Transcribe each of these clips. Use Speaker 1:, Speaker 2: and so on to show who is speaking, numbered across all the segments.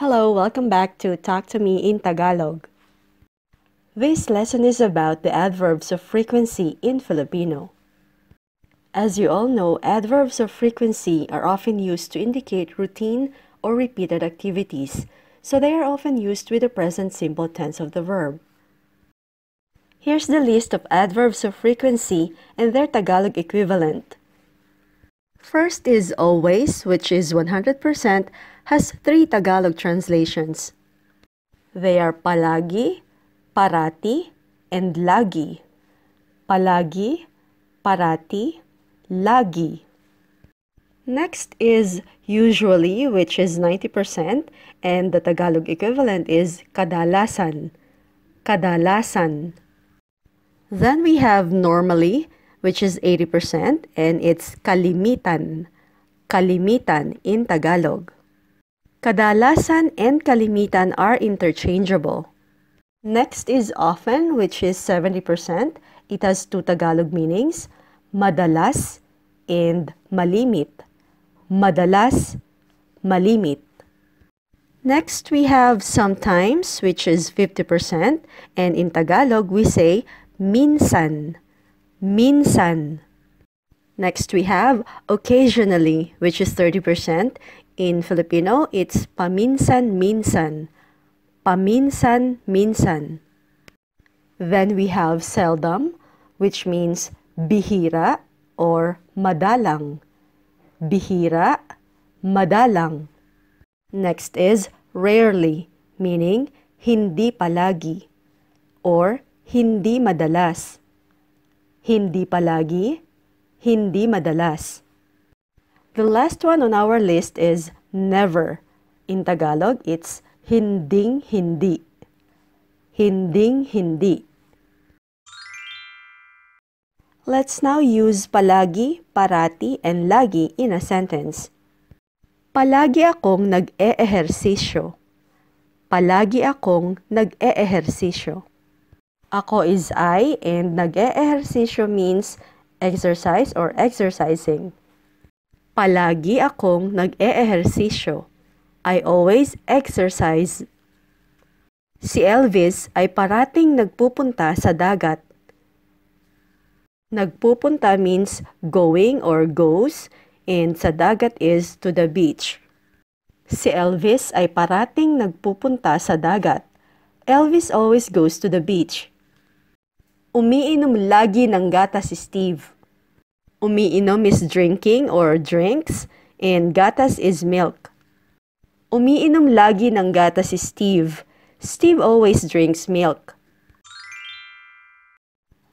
Speaker 1: Hello, welcome back to Talk to Me in Tagalog. This lesson is about the adverbs of frequency in Filipino. As you all know, adverbs of frequency are often used to indicate routine or repeated activities, so they are often used with the present simple tense of the verb. Here's the list of adverbs of frequency and their Tagalog equivalent. First is always, which is 100%, has three Tagalog translations. They are palagi, parati, and lagi. Palagi, parati, lagi. Next is usually, which is 90%, and the Tagalog equivalent is kadalasan. Kadalasan. Then we have normally, which is 80%, and it's kalimitan. Kalimitan in Tagalog. Kadalasan and kalimitan are interchangeable. Next is often, which is 70%. It has two Tagalog meanings, madalas and malimit. Madalas, malimit. Next, we have sometimes, which is 50%, and in Tagalog, we say minsan. Minsan. Next, we have occasionally, which is 30%. In Filipino, it's paminsan-minsan. Paminsan-minsan. Then we have seldom, which means bihira or madalang. Bihira, madalang. Next is rarely, meaning hindi palagi or hindi madalas. Hindi palagi, hindi madalas. The last one on our list is never. In Tagalog, it's hinding-hindi. Hinding-hindi. Let's now use palagi, parati, and lagi in a sentence. Palagi akong nag-e-ehersisyo. Palagi akong nag-e-ehersisyo. Ako is I, and nag-e-ehersisyo means exercise or exercising. Palagi akong nag-e-ehersisyo. I always exercise. Si Elvis ay parating nagpupunta sa dagat. Nagpupunta means going or goes, and sa dagat is to the beach. Si Elvis ay parating nagpupunta sa dagat. Elvis always goes to the beach. Umiinom lagi ng gatas si Steve. Umiinom is drinking or drinks, and gatas is milk. Umiinom lagi ng gatas si Steve. Steve always drinks milk.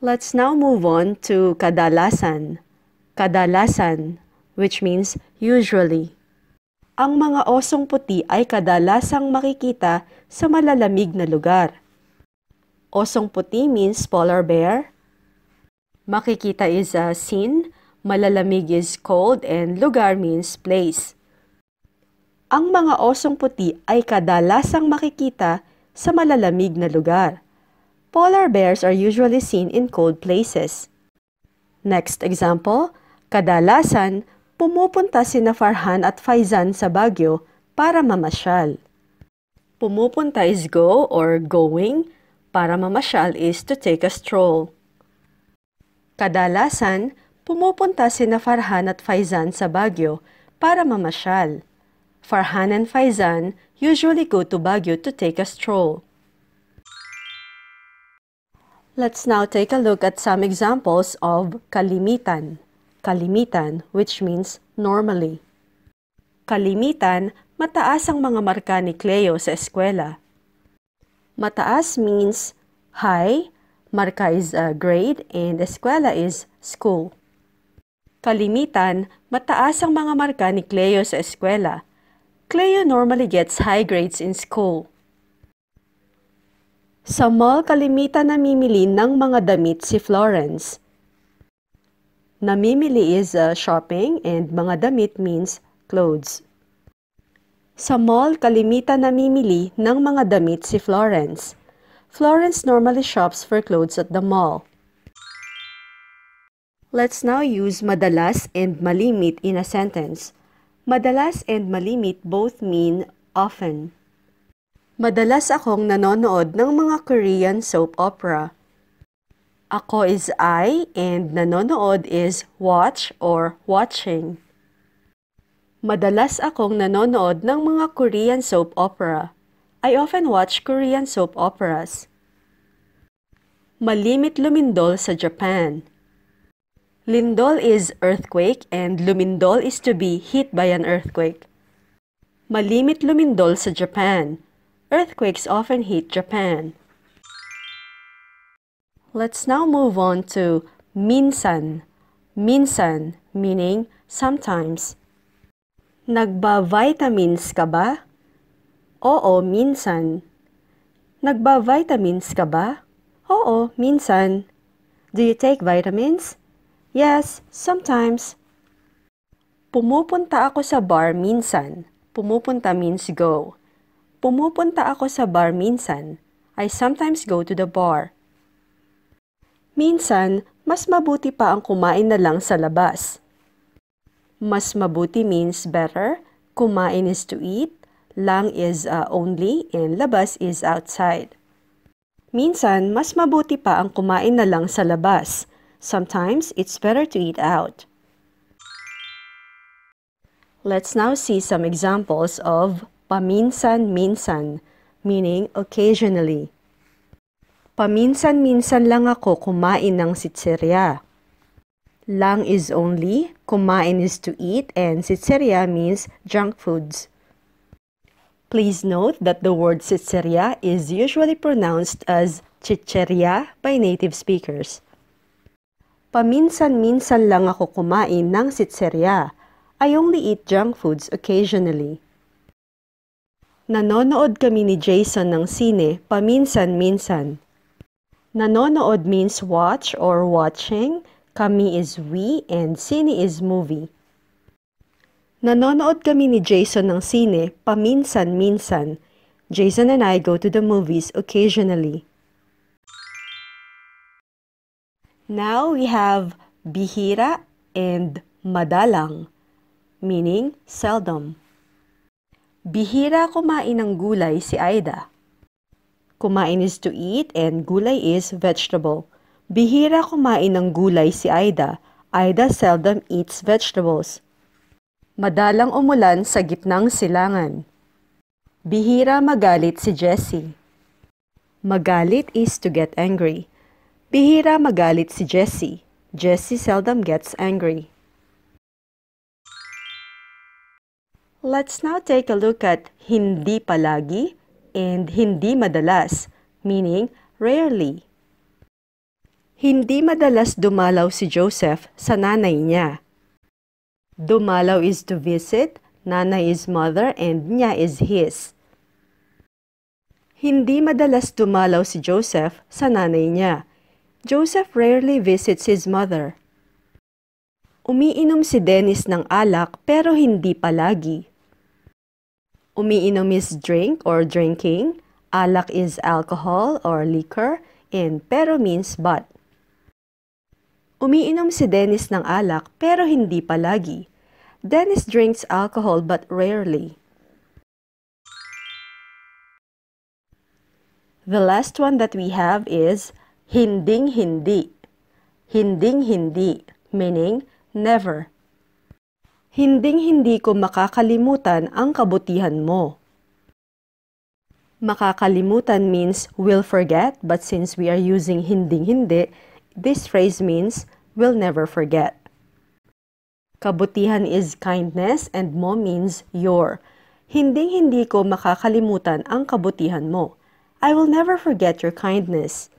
Speaker 1: Let's now move on to kadalasan. Kadalasan, which means usually. Ang mga osong puti ay kadalasang makikita sa malalamig na lugar. Osong puti means polar bear. Makikita is seen, malalamig is cold, and lugar means place. Ang mga osong puti ay kadalasang makikita sa malalamig na lugar. Polar bears are usually seen in cold places. Next example, kadalasan pumupunta sina Farhan at Faizan sa Baguio para mamasyal. Pumupunta is go or going, para mamasyal is to take a stroll. Kadalasan, pumupunta sina Farhan at Faizan sa Baguio para mamasyal. Farhan and Faizan usually go to Baguio to take a stroll. Let's now take a look at some examples of kalimitan. Kalimitan, which means normally. Kalimitan, mataas ang mga marka ni Cleo sa eskwela. Mataas means high, marka is grade, and eskwela is school. Kalimitan, mataas ang mga marka ni Cleo sa eskwela. Cleo normally gets high grades in school. Sa mall, kalimitan namimili ng mga damit si Florence. Namimili is shopping, and mga damit means clothes. Sa mall, kalimitan namimili ng mga damit si Florence. Florence normally shops for clothes at the mall. Let's now use madalas and malimit in a sentence. Madalas and malimit both mean often. Madalas akong nanonood ng mga Korean soap opera. Ako is I and nanonood is watch or watching. Madalas akong nanonood ng mga Korean soap opera. I often watch Korean soap operas. Malimit lumindol sa Japan. Lindol is earthquake and lumindol is to be hit by an earthquake. Malimit lumindol sa Japan. Earthquakes often hit Japan. Let's now move on to minsan. Minsan meaning sometimes. Nagba-vitamins ka ba? Oo, minsan. Nagba-vitamins ka ba? Oo, minsan. Do you take vitamins? Yes, sometimes. Pumupunta ako sa bar minsan. Pumupunta means go. Pumupunta ako sa bar minsan. I sometimes go to the bar. Minsan, mas mabuti pa ang kumain na lang sa labas. Mas mabuti means better. Kumain is to eat. Lang is only and labas is outside. Minsan, mas mabuti pa ang kumain na lang sa labas. Sometimes, it's better to eat out. Let's now see some examples of paminsan-minsan, meaning occasionally. Paminsan-minsan lang ako kumain ng sitserya. Lang is only, kumain is to eat, and sitserya means junk foods. Please note that the word sitserya is usually pronounced as chicherya by native speakers. Paminsan-minsan lang ako kumain ng sitserya. I only eat junk foods occasionally. Nanonood kami ni Jason ng sine paminsan-minsan. Nanonood means watch or watching. Kami is we and sine is movie. Nanonood kami ni Jason ng sine paminsan-minsan. Jason and I go to the movies occasionally. Now we have bihira and madalang, meaning seldom. Bihira kumain ng gulay si Aida. Kumain is to eat and gulay is vegetable. Bihira kumain ng gulay si Aida. Aida seldom eats vegetables. Madalang umulan sa gitnang silangan. Bihira magalit si Jessie. Magalit is to get angry. Bihira magalit si Jessie. Jessie seldom gets angry. Let's now take a look at hindi palagi and hindi madalas, meaning rarely. Hindi madalas dumalaw si Joseph sa nanay niya. Dumalaw is to visit, nanay is mother, and niya is his. Hindi madalas dumalaw si Joseph sa nanay niya. Joseph rarely visits his mother. Umiinom si Dennis ng alak pero hindi palagi. Umiinom is drink or drinking. Alak is alcohol or liquor, and pero means but. Umiinom si Dennis ng alak pero hindi palagi. Dennis drinks alcohol but rarely. The last one that we have is hinding-hindi. Hinding-hindi, meaning never. Hinding-hindi ko makakalimutan ang kabutihan mo. Makakalimutan means will forget, but since we are using hinding-hindi, this phrase means will never forget. Kabutihan is kindness and mo means your. Hinding-hindi ko makakalimutan ang kabutihan mo. I will never forget your kindness.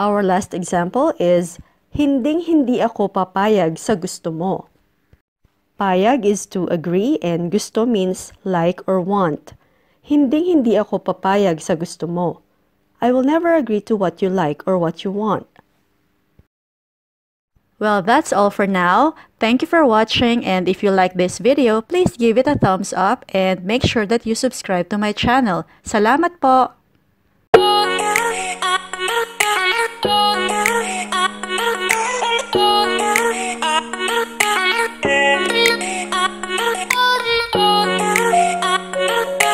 Speaker 1: Our last example is hinding-hindi ako papayag sa gusto mo. Payag is to agree and gusto means like or want. Hinding-hindi ako papayag sa gusto mo. I will never agree to what you like or what you want. Well, that's all for now. Thank you for watching, and if you like this video, please give it a thumbs up and make sure that you subscribe to my channel. Salamat po!